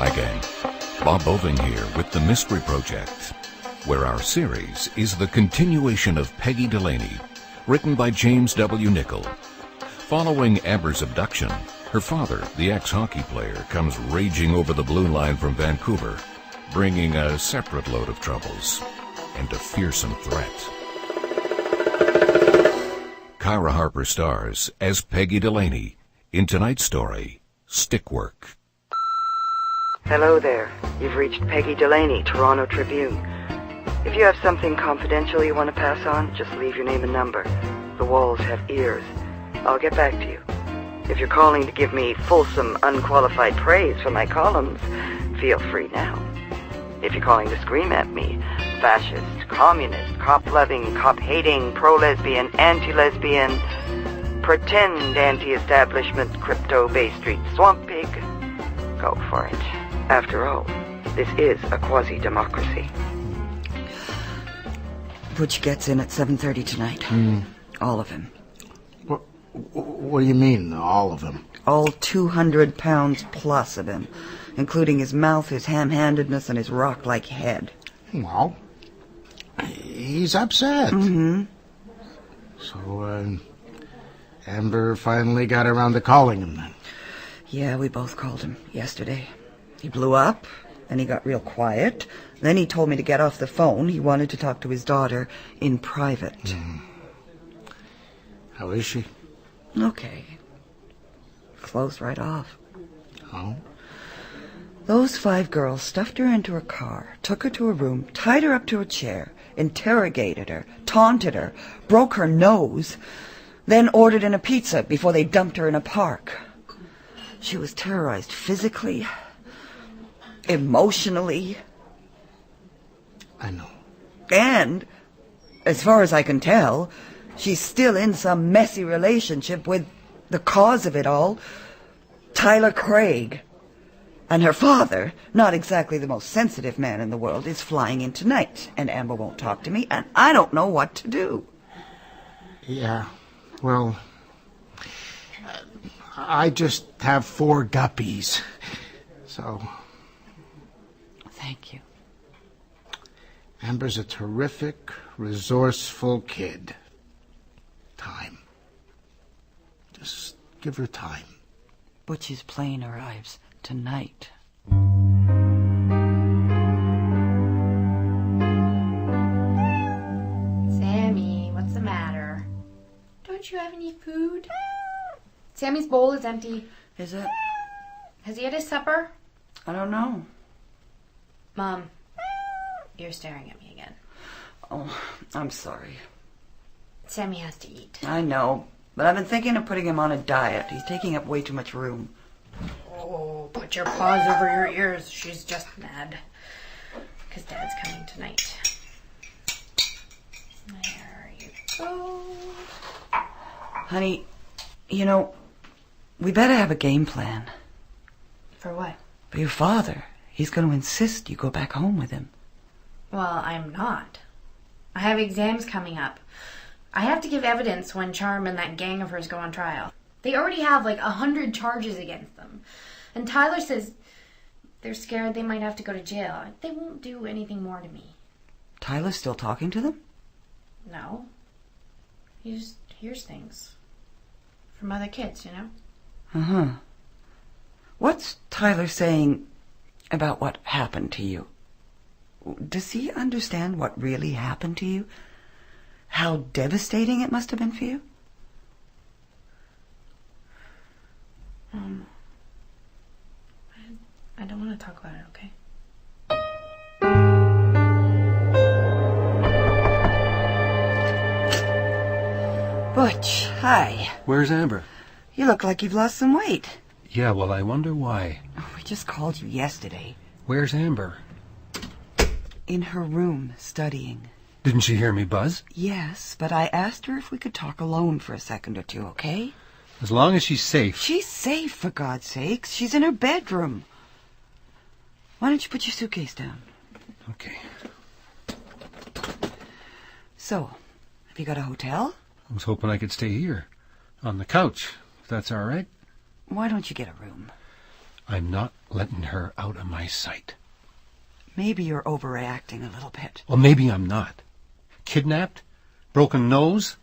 Hi, gang. Bob Boving here with The Mystery Project, where our series is the continuation of Peggy Delaney, written by James W. Nichol. Following Amber's abduction, her father, the ex-hockey player, comes raging over the blue line from Vancouver, bringing a separate load of troubles and a fearsome threat. Kyra Harper stars as Peggy Delaney in tonight's story, Stickwork. Hello there. You've reached Peggy Delaney, Toronto Tribune. If you have something confidential you want to pass on, just leave your name and number. The walls have ears. I'll get back to you. If you're calling to give me fulsome, unqualified praise for my columns, feel free now. If you're calling to scream at me, fascist, communist, cop-loving, cop-hating, pro-lesbian, anti-lesbian, pretend anti-establishment, crypto, Bay Street swamp pig, go for it. After all, this is a quasi-democracy. Butch gets in at 7:30 tonight. All of him. What do you mean, all of him? All 200 pounds plus of him, including his mouth, his ham-handedness, and his rock-like head. Well, he's upset. So, Amber finally got around to calling him then? Yeah, we both called him yesterday. He blew up, then he got real quiet. Then he told me to get off the phone. He wanted to talk to his daughter in private. How is she? Okay. Closed right off. Oh? Those 5 girls stuffed her into a car, took her to a room, tied her up to a chair, interrogated her, taunted her, broke her nose, then ordered in a pizza before they dumped her in a park. She was terrorized physically, emotionally. I know. And, as far as I can tell, she's still in some messy relationship with the cause of it all, Tyler Craig. And her father, not exactly the most sensitive man in the world, is flying in tonight, and Amber won't talk to me, and I don't know what to do. Yeah, well, I just have 4 guppies, so... Thank you. Amber's a terrific, resourceful kid. Time. Just give her time. Butch's plane arrives tonight. Sammy, what's the matter? Don't you have any food? Sammy's bowl is empty. Is it? Has he had his supper? I don't know. Mom, you're staring at me again. Oh, I'm sorry. Sammy has to eat. I know, but I've been thinking of putting him on a diet. He's taking up way too much room. Oh, put your paws over your ears. She's just mad. Because Dad's coming tonight. There you go. Honey, you know, we better have a game plan. For what? For your father. He's going to insist you go back home with him. Well, I'm not. I have exams coming up. I have to give evidence when Charm and that gang of hers go on trial. They already have like 100 charges against them. And Tyler says they're scared they might have to go to jail. They won't do anything more to me. Tyler's still talking to them? No. He just hears things. From other kids, you know? Uh-huh. What's Tyler saying about what happened to you? Does he understand what really happened to you? How devastating it must have been for you? I don't want to talk about it, okay? Butch, hi. Where's Amber? You look like you've lost some weight. Yeah, well, I wonder why. We just called you yesterday. Where's Amber? In her room, studying. Didn't she hear me buzz? Yes, but I asked her if we could talk alone for a second or two, okay? As long as she's safe. She's safe, for God's sakes. She's in her bedroom. Why don't you put your suitcase down? Okay. So, have you got a hotel? I was hoping I could stay here. On the couch, if that's all right. Why don't you get a room? I'm not letting her out of my sight. Maybe you're overreacting a little bit. Well, maybe I'm not. Kidnapped? Broken nose?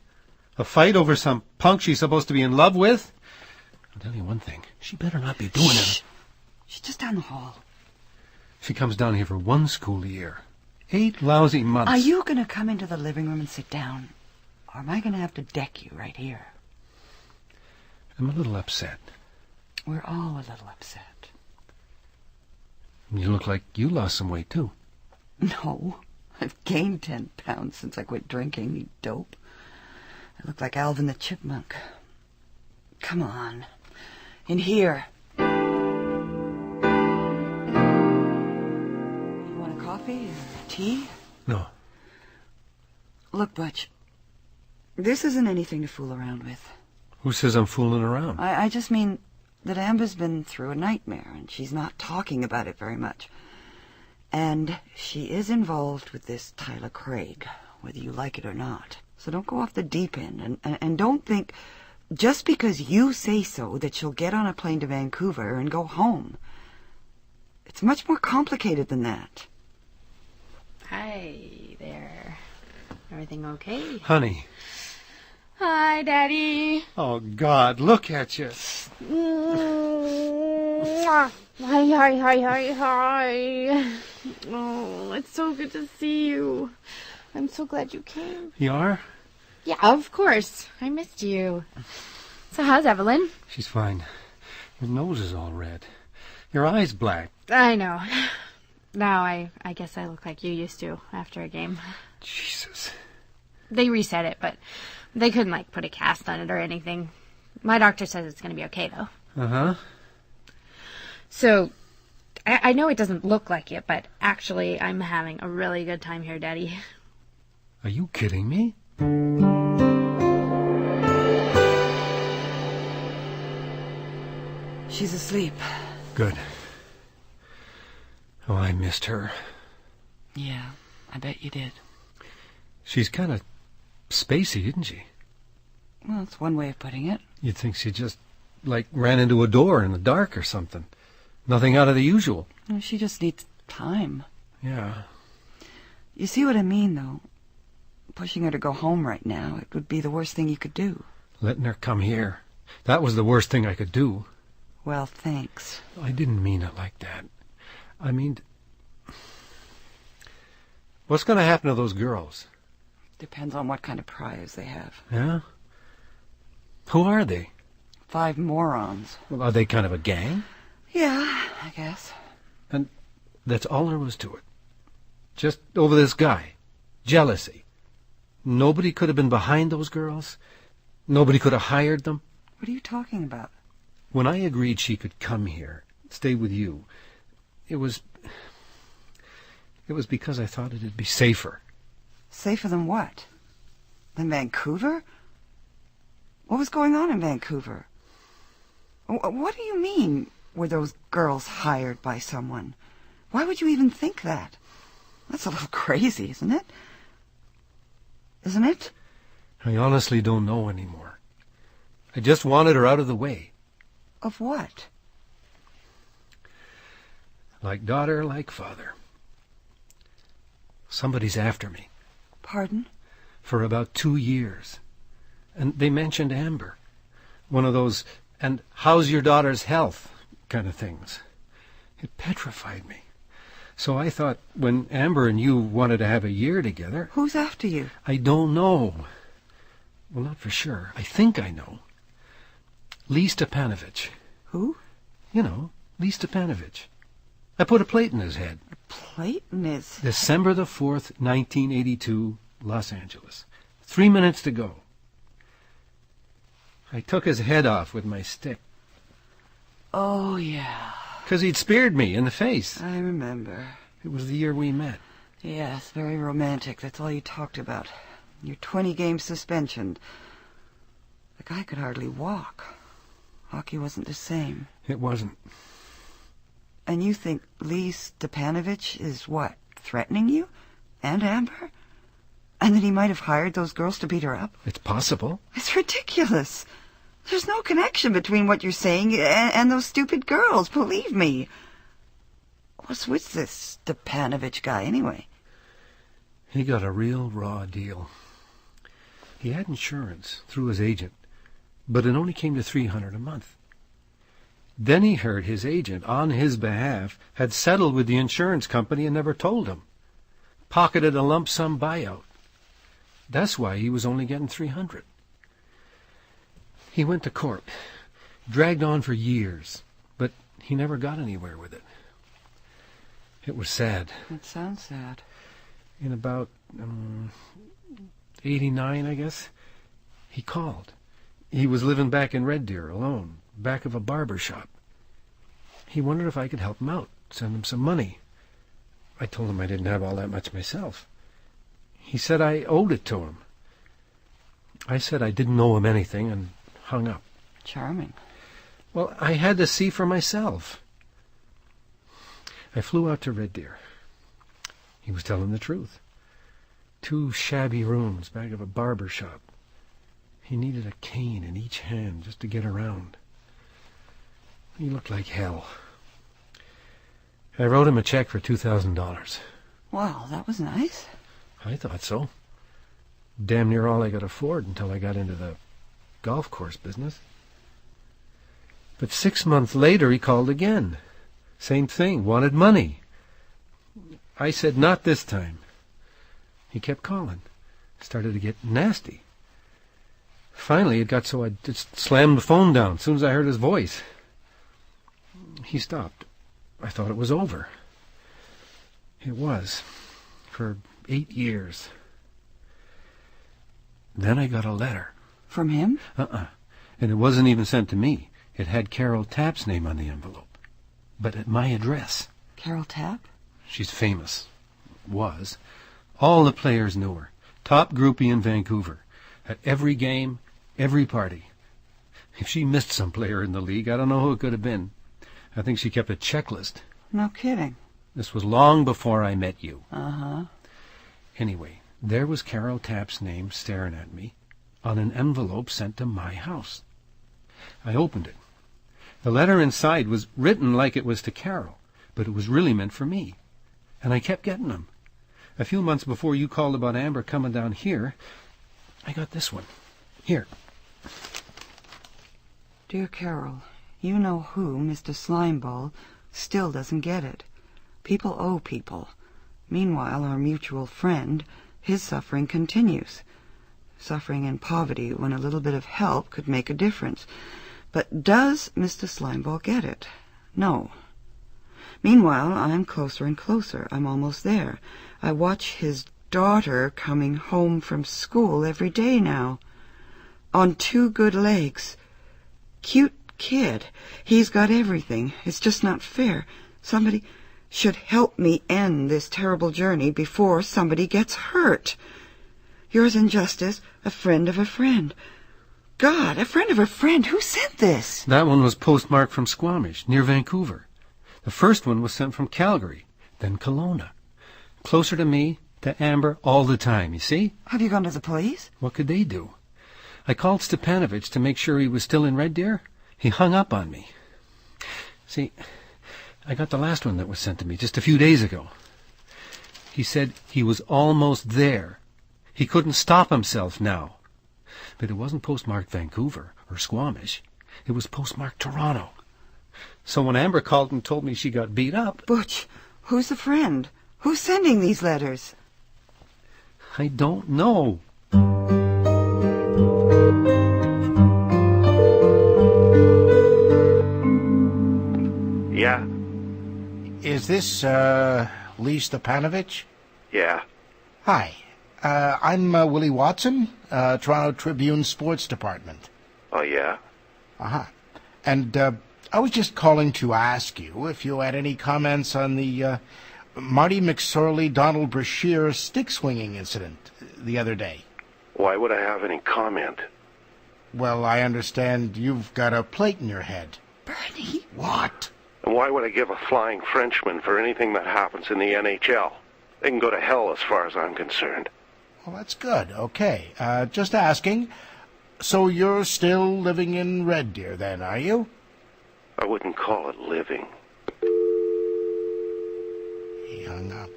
A fight over some punk she's supposed to be in love with? I'll tell you one thing. She better not be doing it. She's just down the hall. She comes down here for one school year. 8 lousy months. Are you going to come into the living room and sit down? Or am I going to have to deck you right here? I'm a little upset. We're all a little upset. You look like you lost some weight, too. No, I've gained 10 pounds since I quit drinking, you dope. I look like Alvin the Chipmunk. Come on. In here. You want a coffee or tea? No. Look, Butch, this isn't anything to fool around with. Who says I'm fooling around? I just mean that Amber's been through a nightmare, and she's not talking about it very much. And she is involved with this Tyler Craig, whether you like it or not. So don't go off the deep end, and don't think, just because you say so, that she'll get on a plane to Vancouver and go home. It's much more complicated than that. Hi there. Everything okay? Honey. Hi, Daddy. Oh, God, look at you. Hi. Oh, it's so good to see you. I'm so glad you came. You are? Yeah, of course. I missed you. So how's Evelyn? She's fine. Your nose is all red. Your eye's black. I know. Now I guess I look like you used to after a game. Jesus. They reset it, but they couldn't, put a cast on it or anything. My doctor says it's going to be okay, though. Uh-huh. So, I know it doesn't look like it, but actually I'm having a really good time here, Daddy. Are you kidding me? She's asleep. Good. Oh, I missed her. Yeah, I bet you did. She's kind of spacey, isn't she? Well, that's one way of putting it. You'd think she just, ran into a door in the dark or something. Nothing out of the usual. Well, she just needs time. Yeah. You see what I mean, though? Pushing her to go home right now, it would be the worst thing you could do. Letting her come here. That was the worst thing I could do. Well, thanks. I didn't mean it like that. I mean, what's going to happen to those girls? Depends on what kind of prize they have. Yeah? Who are they? 5 morons. Well, are they kind of a gang? Yeah, I guess. And that's all there was to it. Just over this guy. Jealousy. Nobody could have been behind those girls. Nobody could have hired them. What are you talking about? When I agreed she could come here, stay with you, it was because I thought it'd be safer. Safer than what? Than Vancouver? What was going on in Vancouver? What do you mean, were those girls hired by someone? Why would you even think that? That's a little crazy, isn't it? Isn't it? I honestly don't know anymore. I just wanted her out of the way. Of what? Like daughter, like father. Somebody's after me. Pardon? For about 2 years. And they mentioned Amber. One of those, and how's your daughter's health kind of things. It petrified me. So I thought when Amber and you wanted to have a year together... Who's after you? I don't know. Well, not for sure. I think I know. Lee Stepanovich. Who? You know, Lee Stepanovich. I put a plate in his head. A plate in his... December the 4th, 1982, Los Angeles. 3 minutes to go. I took his head off with my stick. Oh, yeah. 'Cause he'd speared me in the face. I remember. It was the year we met. Yes, very romantic. That's all you talked about. Your 20-game suspension. The guy could hardly walk. Hockey wasn't the same. It wasn't. And you think Lee Stepanovich is what? Threatening you? And Amber? And that he might have hired those girls to beat her up? It's possible. It's ridiculous. There's no connection between what you're saying and those stupid girls, believe me. What's with this Stepanovich guy, anyway? He got a real raw deal. He had insurance through his agent, but it only came to $300 a month. Then he heard his agent, on his behalf, had settled with the insurance company and never told him. Pocketed a lump sum buyout. That's why he was only getting $300. He went to court, dragged on for years, but he never got anywhere with it. It was sad. It sounds sad. In about 89, I guess, he called. He was living back in Red Deer alone, back of a barber shop. He wondered if I could help him out, send him some money. I told him I didn't have all that much myself. He said I owed it to him. I said I didn't owe him anything and hung up. Charming. Well, I had to see for myself. I flew out to Red Deer. He was telling the truth. 2 shabby rooms back of a barber shop. He needed a cane in each hand just to get around. He looked like hell. I wrote him a check for $2,000. Wow, that was nice. I thought so. Damn near all I could afford until I got into the golf course business. But 6 months later he called again. Same thing, wanted money. I said not this time. He kept calling. Started to get nasty. Finally it got so I just slammed the phone down as soon as I heard his voice. He stopped. I thought it was over. It was. For 8 years. Then I got a letter. From him? And it wasn't even sent to me. It had Carol Tapp's name on the envelope. But at my address. Carol Tapp? She's famous. Was. All the players knew her. Top groupie in Vancouver. At every game, every party. If she missed some player in the league, I don't know who it could have been. I think she kept a checklist. No kidding. This was long before I met you. Uh-huh. Anyway, there was Carol Tapp's name staring at me on an envelope sent to my house. I opened it. The letter inside was written like it was to Carol, but it was really meant for me. And I kept getting them. A few months before you called about Amber coming down here, I got this one. Here. Dear Carol, you know who, Mr. Slimeball, still doesn't get it. People owe people. Meanwhile, our mutual friend, his suffering continues. Suffering and poverty when a little bit of help could make a difference. But does Mr. Slimeball get it? No. Meanwhile, I'm closer and closer. I'm almost there. I watch his daughter coming home from school every day now. On 2 good legs. Cute kid. He's got everything. It's just not fair. Somebody should help me end this terrible journey before somebody gets hurt. Yours in justice, a friend of a friend. God, a friend of a friend. Who sent this? That one was postmarked from Squamish, near Vancouver. The first one was sent from Calgary, then Kelowna. Closer to me, to Amber, all the time, you see? Have you gone to the police? What could they do? I called Stepanovich to make sure he was still in Red Deer. He hung up on me. See, I got the last one that was sent to me just a few days ago. He said he was almost there. He couldn't stop himself now. But it wasn't postmarked Vancouver or Squamish. It was postmarked Toronto. So when Amber called and told me she got beat up... Butch, who's the friend? Who's sending these letters? I don't know. Yeah? Is this, Lee Stepanovich? Yeah. Hi. I'm Willie Watson, Toronto Tribune Sports Department. Oh, yeah? Uh-huh. And, I was just calling to ask you if you had any comments on the, Marty McSorley-Donald Brashear stick-swinging incident the other day. Why would I have any comment? Well, I understand you've got a plate in your head. Bernie? What? And why would I give a flying Frenchman for anything that happens in the NHL? They can go to hell as far as I'm concerned. Well, that's good. Okay. Just asking. So you're still living in Red Deer then, are you? I wouldn't call it living. He hung up.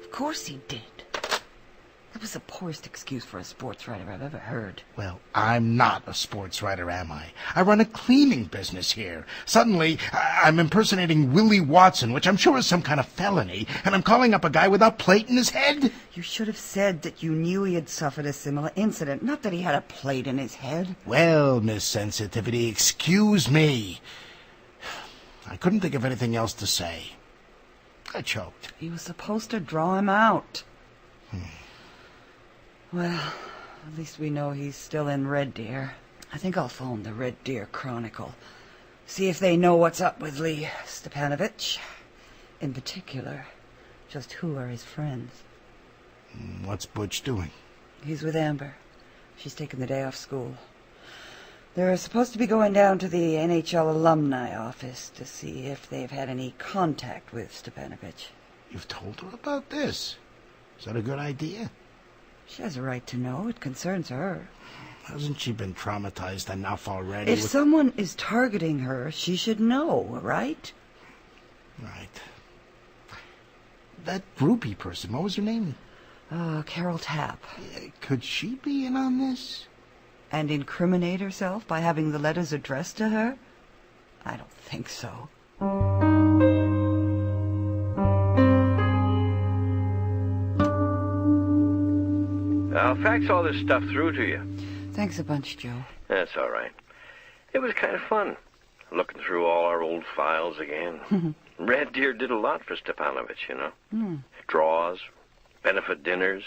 Of course he did. That was the poorest excuse for a sports writer I've ever heard. Well, I'm not a sports writer, am I? I run a cleaning business here. Suddenly, I'm impersonating Willie Watson, which I'm sure is some kind of felony, and I'm calling up a guy with a plate in his head? You should have said that you knew he had suffered a similar incident, not that he had a plate in his head. Well, Miss Sensitivity, excuse me. I couldn't think of anything else to say. I choked. You were supposed to draw him out. Well, at least we know he's still in Red Deer. I think I'll phone the Red Deer Chronicle. See if they know what's up with Lee Stepanovich. In particular, just who are his friends. What's Butch doing? He's with Amber. She's taken the day off school. They're supposed to be going down to the NHL alumni office to see if they've had any contact with Stepanovich. You've told her about this. Is that a good idea? She has a right to know. It concerns her. Hasn't she been traumatized enough already? If someone is targeting her, she should know, right? Right. That groupie person, what was her name? Carroll Tapp. Could she be in on this? And incriminate herself by having the letters addressed to her? I don't think so. I'll fax all this stuff through to you. Thanks a bunch, Joe. That's all right. It was kind of fun, looking through all our old files again. Red Deer did a lot for Stepanovich, you know. Draws, benefit dinners,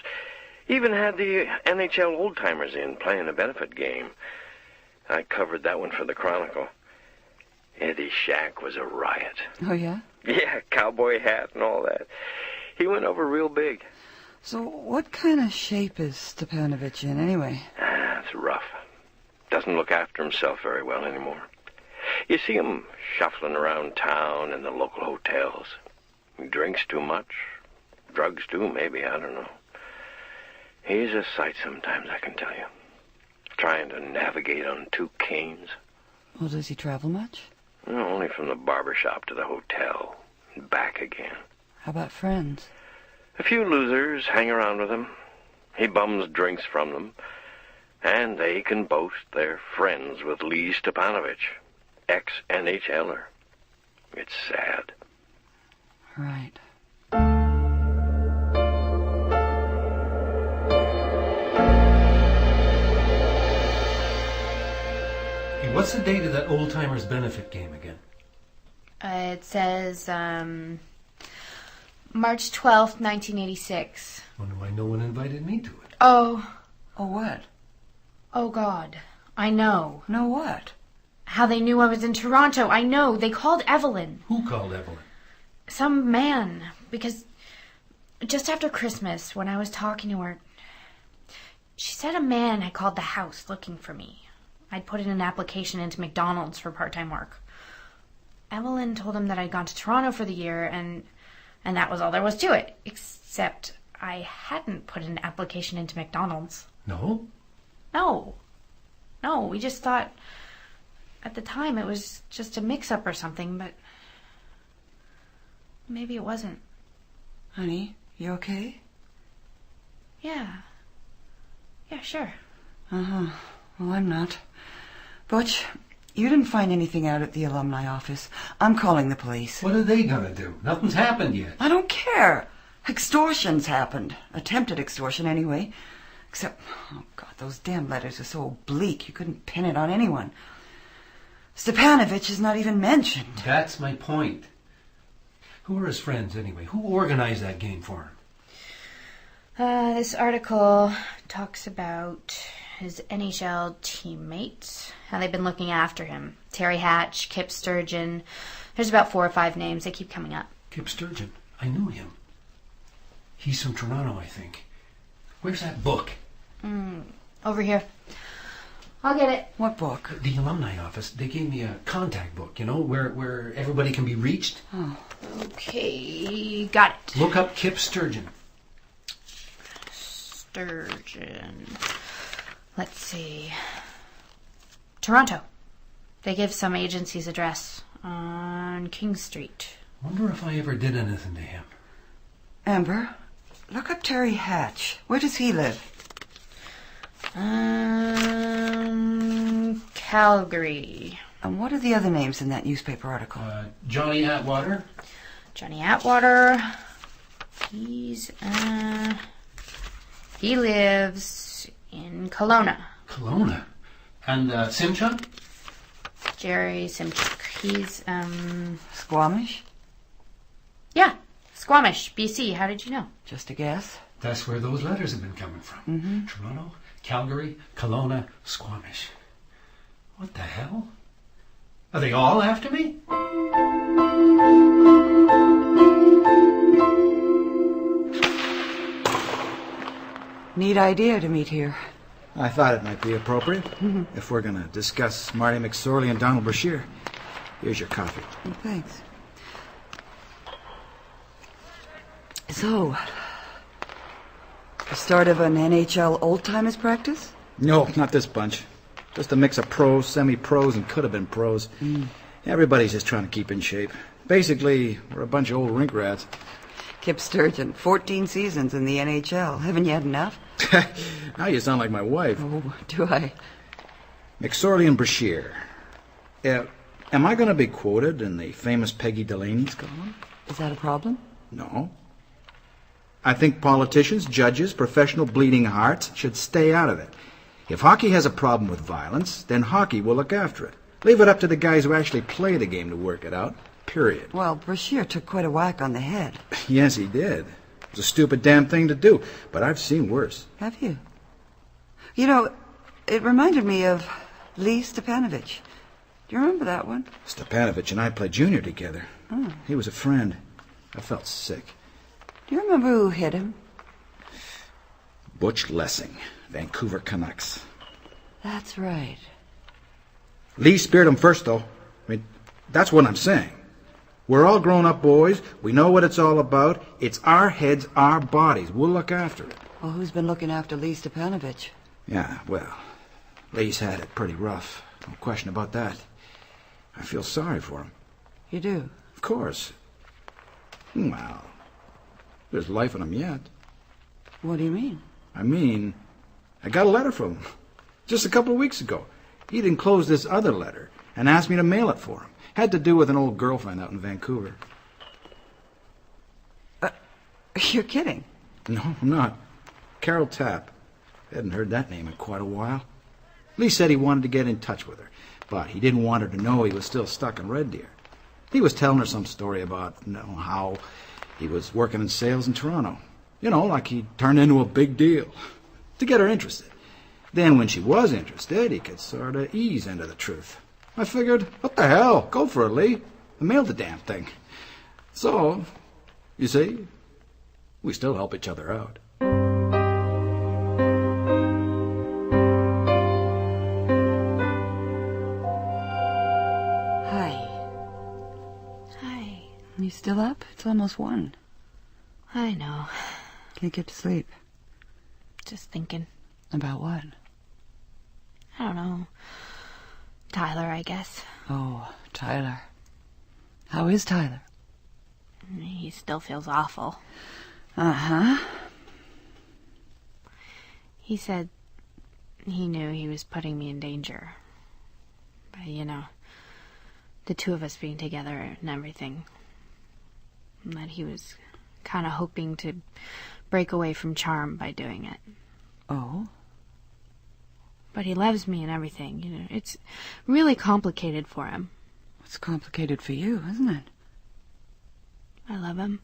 even had the NHL old-timers in playing a benefit game. I covered that one for the Chronicle. Eddie's shack was a riot. Oh, yeah? Yeah, cowboy hat and all that. He went over real big. So what kind of shape is Stepanovich in, anyway? It's rough. Doesn't look after himself very well anymore. You see him shuffling around town in the local hotels. He drinks too much. Drugs too, maybe, I don't know. He's a sight sometimes, I can tell you. Trying to navigate on two canes. Well, does he travel much? No, only from the barber shop to the hotel and back again. How about friends? A few losers hang around with him. He bums drinks from them. And they can boast they're friends with Lee Stepanovich, ex-NHLer. It's sad. Right. Hey, what's the date of that old-timers benefit game again? It says, March 12th, 1986. Wonder why no one invited me to it. Oh, what? Oh, God. I know. No what? How they knew I was in Toronto. I know. They called Evelyn. Who called Evelyn? Some man. Because just after Christmas, when I was talking to her, she said a man had called the house looking for me. I'd put in an application into McDonald's for part-time work. Evelyn told him that I'd gone to Toronto for the year, and that was all there was to it. Except I hadn't put an application into McDonald's. No? No, we just thought at the time it was just a mix-up or something, but maybe it wasn't. Honey, you okay? Yeah, sure. Well, I'm not. Butch, you didn't find anything out at the alumni office. I'm calling the police. What are they gonna do? Nothing's happened yet. I don't care. Extortion's happened. Attempted extortion, anyway. Except, oh, God, those damn letters are so bleak you couldn't pin it on anyone. Stepanovich is not even mentioned. That's my point. Who are his friends, anyway? Who organized that game for him? This article talks about his NHL teammates, how they've been looking after him. Terry Hatch, Kip Sturgeon. There's about 4 or 5 names. They keep coming up. Kip Sturgeon. I knew him. He's from Toronto, I think. Where's that book? Over here. I'll get it. What book? The alumni office. They gave me a contact book, you know, where everybody can be reached. Oh. Okay, got it. Look up Kip Sturgeon. Sturgeon. Let's see. Toronto. They give some agency's address on King Street. Wonder if I ever did anything to him. Amber, look up Terry Hatch. Where does he live? Calgary. And what are the other names in that newspaper article? Johnny Atwater. Johnny Atwater. He lives in Kelowna. Kelowna. And Simchuk? Jerry Simchuk. He's, Squamish? Yeah, Squamish, BC. How did you know? Just a guess. That's where those letters have been coming from. Mm-hmm. Toronto, Calgary, Kelowna, Squamish. What the hell? Are they all after me? Neat idea to meet here. I thought it might be appropriate if we're going to discuss Marty McSorley and Donald Brashear. Here's your coffee. Oh, thanks. So, the start of an NHL old-timers practice? No, not this bunch. Just a mix of pros, semi-pros, and could-have-been pros. Everybody's just trying to keep in shape. Basically, we're a bunch of old rink rats. Kip Sturgeon, 14 seasons in the NHL. Haven't you had enough? Now you sound like my wife. Oh, do I? McSorley and Brashear. Am I going to be quoted in the famous Peggy Delaney's column? Is that a problem? No. I think politicians, judges, professional bleeding hearts should stay out of it. If hockey has a problem with violence, then hockey will look after it. Leave it up to the guys who actually play the game to work it out. Period. Well, Brashear took quite a whack on the head. Yes, he did. It's a stupid damn thing to do, but I've seen worse. Have you? You know, it reminded me of Lee Stepanovich. Do you remember that one? Stepanovich and I played junior together. Oh. He was a friend. I felt sick. Do you remember who hit him? Butch Lessing, Vancouver Canucks. That's right. Lee speared him first, though. I mean, that's what I'm saying. We're all grown-up boys. We know what it's all about. It's our heads, our bodies. We'll look after it. Well, who's been looking after Lee Stepanovich? Yeah, well, Lee's had it pretty rough. No question about that. I feel sorry for him. You do? Of course. Well, there's life in him yet. What do you mean? I mean, I got a letter from him just a couple of weeks ago. He'd enclosed this other letter and asked me to mail it for him. Had to do with an old girlfriend out in Vancouver. You're kidding. No, I'm not. Carroll Tapp. Hadn't heard that name in quite a while. Lee said he wanted to get in touch with her, but he didn't want her to know he was still stuck in Red Deer. He was telling her some story about, how he was working in sales in Toronto. Like he turned into a big deal. To get her interested. Then when she was interested, he could sort of ease into the truth. I figured, what the hell? Go for it, Lee. I mailed the damn thing. So, you see, we still help each other out. Hi. Hi. You still up? It's almost 1. I know. Can't get to sleep. Just thinking. About what? I don't know. Tyler, I guess. Oh, Tyler. How is Tyler? He still feels awful. Uh-huh. He said he knew he was putting me in danger. But, the two of us being together and everything. And that he was kind of hoping to break away from Charm by doing it. Oh? But he loves me and everything. It's really complicated for him. It's complicated for you, isn't it? I love him.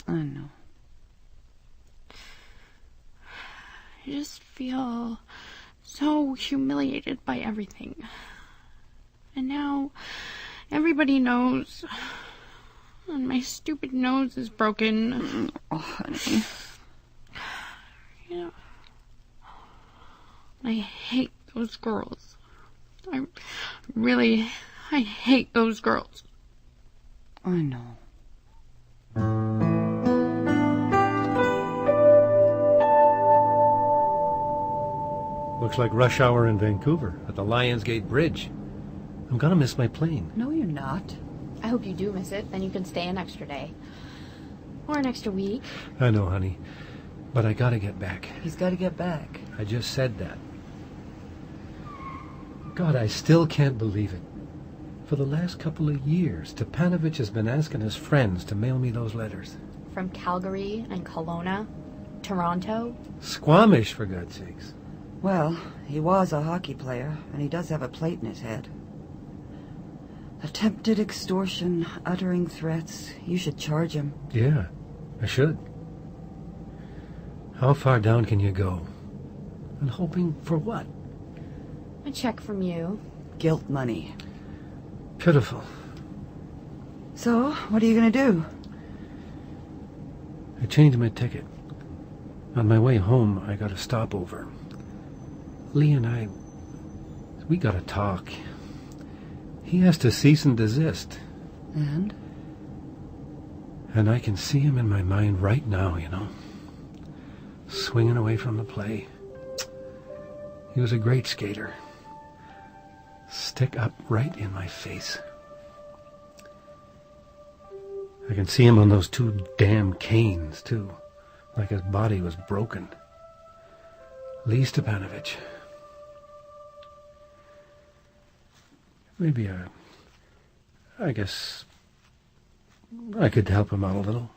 I know. I just feel so humiliated by everything. And now everybody knows. And my stupid nose is broken. Oh, honey. I hate those girls. I hate those girls. I know. Looks like rush hour in Vancouver at the Lionsgate Bridge. I'm gonna miss my plane. No, you're not. I hope you do miss it. Then you can stay an extra day. Or an extra week. I know, honey. But I gotta get back. He's got to get back. I just said that. God, I still can't believe it. For the last couple of years, Stepanovich has been asking his friends to mail me those letters. From Calgary and Kelowna, Toronto. Squamish, for God's sakes. Well, he was a hockey player, and he does have a plate in his head. Attempted extortion, uttering threats. You should charge him. Yeah, I should. How far down can you go? And hoping for what? A check from you. Guilt money. Pitiful. So, what are you going to do? I changed my ticket. On my way home, I got a stopover. Lee and I, we got to talk. He has to cease and desist. And? And I can see him in my mind right now, you know. Swinging away from the play. He was a great skater. Stick up right in my face. I can see him on those 2 damn canes, too. Like his body was broken. Lee Stepanovich. Maybe I guess I could help him out a little.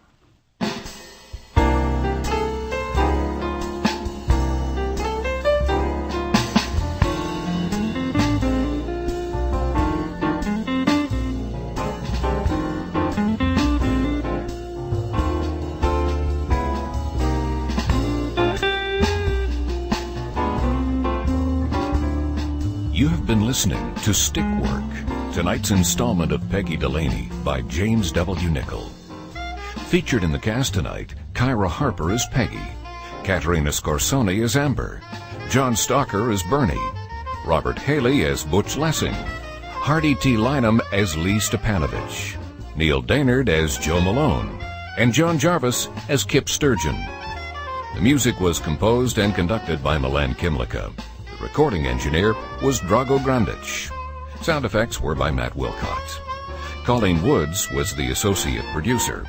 You have been listening to Stick Work, tonight's installment of Peggy Delaney by James W. Nichol. Featured in the cast tonight, Kyra Harper as Peggy, Caterina Scorsone as Amber, John Stalker as Bernie, Robert Haley as Butch Lessing, Hardy T. Lynham as Lee Stepanovich, Neil Daynard as Joe Malone, and John Jarvis as Kip Sturgeon. The music was composed and conducted by Milan Kimlicka. The recording engineer was Drago Grandich. Sound effects were by Matt Wilcott. Colleen Woods was the associate producer.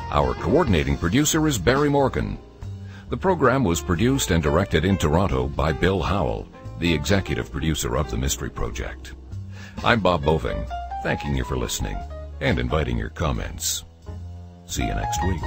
Our coordinating producer is Barry Morgan. The program was produced and directed in Toronto by Bill Howell, the executive producer of the Mystery Project. I'm Bob Boving, thanking you for listening and inviting your comments. See you next week.